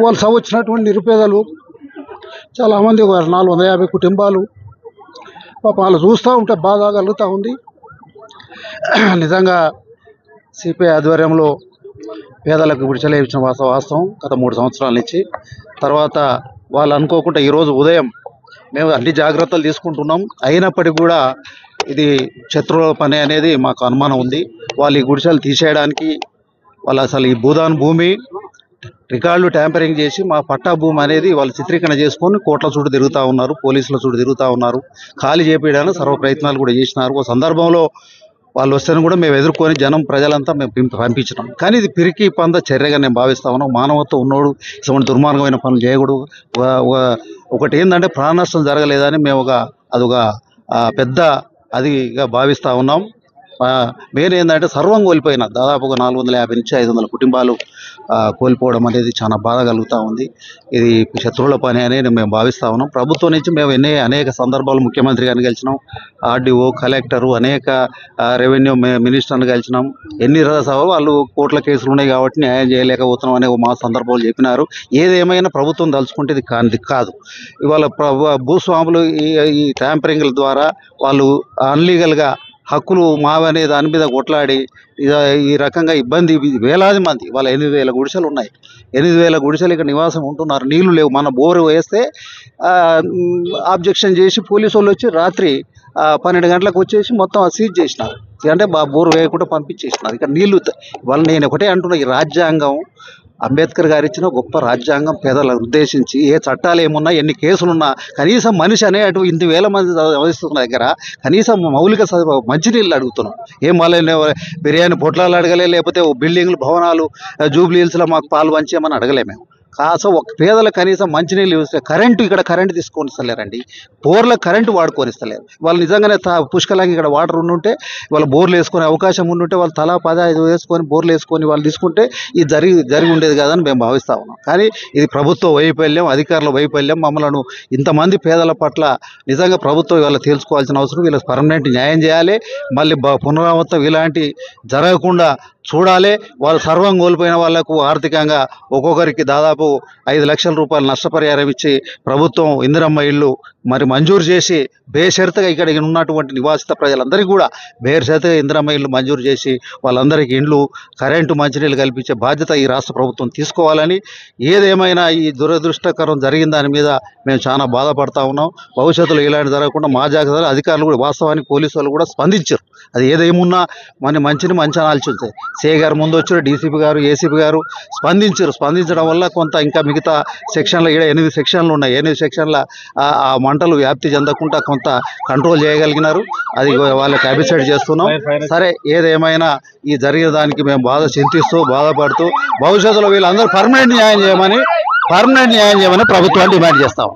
వాళ్ళు వచ్చినటువంటి నిరుపేదలు చాలామంది 450 కుటుంబాలు పాపం వాళ్ళు చూస్తూ ఉంటే బాధ కలుగుతూ ఉంది. నిజంగా సిపిఐ ఆధ్వర్యంలో పేదలకు గుడిసెలు ఇచ్చిన వాస్తవం గత 3 సంవత్సరాల నుంచి. తర్వాత వాళ్ళు అనుకోకుండా ఈరోజు ఉదయం మేము అన్ని జాగ్రత్తలు తీసుకుంటున్నాం, అయినప్పటికీ కూడా ఇది శత్రువుల పని అనేది మాకు అనుమానం ఉంది. వాళ్ళు ఈ గుడిసెలు తీసేయడానికి వాళ్ళు అసలు ఈ భూమి రికార్డులు ట్యాంపరింగ్ చేసి మా పట్టా భూమి అనేది వాళ్ళు చిత్రీకరణ చేసుకొని కోట్ల చుట్టూ తిరుగుతూ ఉన్నారు, పోలీసుల చుట్టూ తిరుగుతూ ఉన్నారు. ఖాళీ చేపించడానికి సర్వ ప్రయత్నాలు కూడా చేసినారు. ఒక సందర్భంలో వాళ్ళు వస్తేనే కూడా మేము ఎదుర్కొని ప్రజలంతా మేము పంపించినాం. కానీ ఇది పిరికి పంద చర్యగా నేను భావిస్తా ఉన్నాం. మానవత్వం ఉన్నోడు ఇటువంటి దుర్మార్గమైన పనులు చేయకూడదు. ఒకటి ఏంటంటే ప్రాణ నష్టం జరగలేదని మేము అదొక పెద్ద అదిగా భావిస్తూ ఉన్నాం. మెయిన్ ఏంటంటే సర్వం కోల్పోయిన దాదాపుగా 450 నుంచి 500 కుటుంబాలు కోల్పోవడం అనేది చాలా బాధ కలుగుతూ ఉంది. ఇది శత్రువుల పని అనేది మేము భావిస్తూ ఉన్నాం. ప్రభుత్వం నుంచి మేము అనేక సందర్భాలు ముఖ్యమంత్రి గారిని కలిసినాం, ఆర్డీఓ, కలెక్టరు, అనేక రెవెన్యూ మినిస్టర్ని కలిసినాం. ఎన్ని సభలు వాళ్ళు కోర్టుల కేసులు ఉన్నాయి కాబట్టి న్యాయం చేయలేకపోతున్నాం అనే మా సందర్భాలు చెప్పినారు. ఏదేమైనా ప్రభుత్వం తలుచుకుంటే ఇది కాదు. ఇవాళ భూస్వాములు ఈ ట్యాంపరింగ్ల ద్వారా వాళ్ళు అన్లీగల్గా హక్కులు మావనే దాని మీద కొట్లాడి ఈ రకంగా ఇబ్బంది వేలాది మంది వాళ్ళ 8,000 గుడిసెలు ఉన్నాయి. 8,000 గుడిసెలు ఇక్కడ నివాసం ఉంటున్నారు. నీళ్లు లేవు. మన బోరు వేస్తే ఆబ్జెక్షన్ చేసి పోలీసు వాళ్ళు వచ్చి రాత్రి 12 గంటలకు వచ్చేసి మొత్తం సీజ్ చేసినారు. అంటే బోరు వేయకుండా పంపించేసినారు. ఇక్కడ నీళ్లు వాళ్ళు నేను ఒకటే అంటున్నా, ఈ రాజ్యాంగం అంబేద్కర్ గారు ఇచ్చిన గొప్ప రాజ్యాంగం పేదలను ఉద్దేశించి ఏ చట్టాలు ఏమున్నా ఎన్ని కేసులున్నా కనీసం మనిషి అనేటు 8,000 మంది వహిస్తున్న దగ్గర కనీసం మౌలిక మంచినీళ్ళు అడుగుతున్నాం. ఏం వాళ్ళని బిర్యానీ పొట్లాలు అడగలే, లేకపోతే బిల్డింగ్లు భవనాలు జూబ్లీ హిల్స్లో మాకు పాలు పంచేయమని అడగలే. మేము ఒక పేదల కనీసం మంచినీళ్ళు ఇస్తే ఇక్కడ కరెంటు తీసుకొని ఇస్తలేరండి. బోర్లకు కరెంటు వాడుకొని ఇస్తలేరు. వాళ్ళు నిజంగానే పుష్కలంగా ఇక్కడ వాటర్ ఉండుంటే వాళ్ళు బోర్లు వేసుకునే అవకాశం ఉండుంటే వాళ్ళు తలా 15 వేసుకొని బోర్లు వేసుకొని వాళ్ళు తీసుకుంటే ఇది జరిగి ఉండేది కాదని మేము భావిస్తూ ఉన్నాం. కానీ ఇది ప్రభుత్వ వైఫల్యం, అధికారుల వైఫల్యం. మమ్మల్ని ఇంతమంది పేదల పట్ల నిజంగా ప్రభుత్వం ఇవాళ తెలుసుకోవాల్సిన అవసరం. వీళ్ళకి పర్మనెంట్ న్యాయం చేయాలి. మళ్ళీ పునరావృతం ఇలాంటి జరగకుండా చూడాలి. వాళ్ళు సర్వం కోల్పోయిన వాళ్లకు ఆర్థికంగా ఒక్కొక్కరికి దాదాపు 5 లక్షల రూపాయలు నష్టపరిహారం ఇచ్చి ప్రభుత్వం ఇందిరమ్మ ఇళ్ళు మంజూరు చేసి బేషరతుగా ఇక్కడ ఉన్నటువంటి నివాసిత ప్రజలందరికీ కూడా బేషరతుగా ఇందిరమ్మ ఇళ్ళు మంజూరు చేసి వాళ్ళందరికీ ఇండ్లు, కరెంటు, మంచినీళ్ళు కల్పించే బాధ్యత ఈ రాష్ట్ర ప్రభుత్వం తీసుకోవాలని, ఏదేమైనా ఈ దురదృష్టకరం జరిగిన దాని మీద మేము చాలా బాధపడతా ఉన్నాం. భవిష్యత్తులో ఇలాంటి జరగకుండా మా జాగ్రత్తలు అధికారులు కూడా వాస్తవానికి పోలీసు వాళ్ళు కూడా స్పందించారు. అది ఏదేమున్నా మంచి అనాల్సిందే. సిఐ గారు ముందు వచ్చారు, డీసీపీ గారు, ఏసీపీ గారు స్పందించడం వల్ల కొంత ఇంకా మిగతా సెక్షన్లు 8 సెక్షన్లు ఉన్నాయి. 8 సెక్షన్ల ఆ మంటలు వ్యాప్తి చెందకుండా కొంత కంట్రోల్ చేయగలిగినారు. అది వాళ్ళకి అప్రిషియేట్ చేస్తున్నాం. సరే, ఏదేమైనా ఈ జరిగిన దానికి మేము బాధపడుతూ భవిష్యత్తులో వీళ్ళందరూ పర్మనెంట్ న్యాయం చేయమని ప్రభుత్వాన్ని డిమాండ్ చేస్తాం.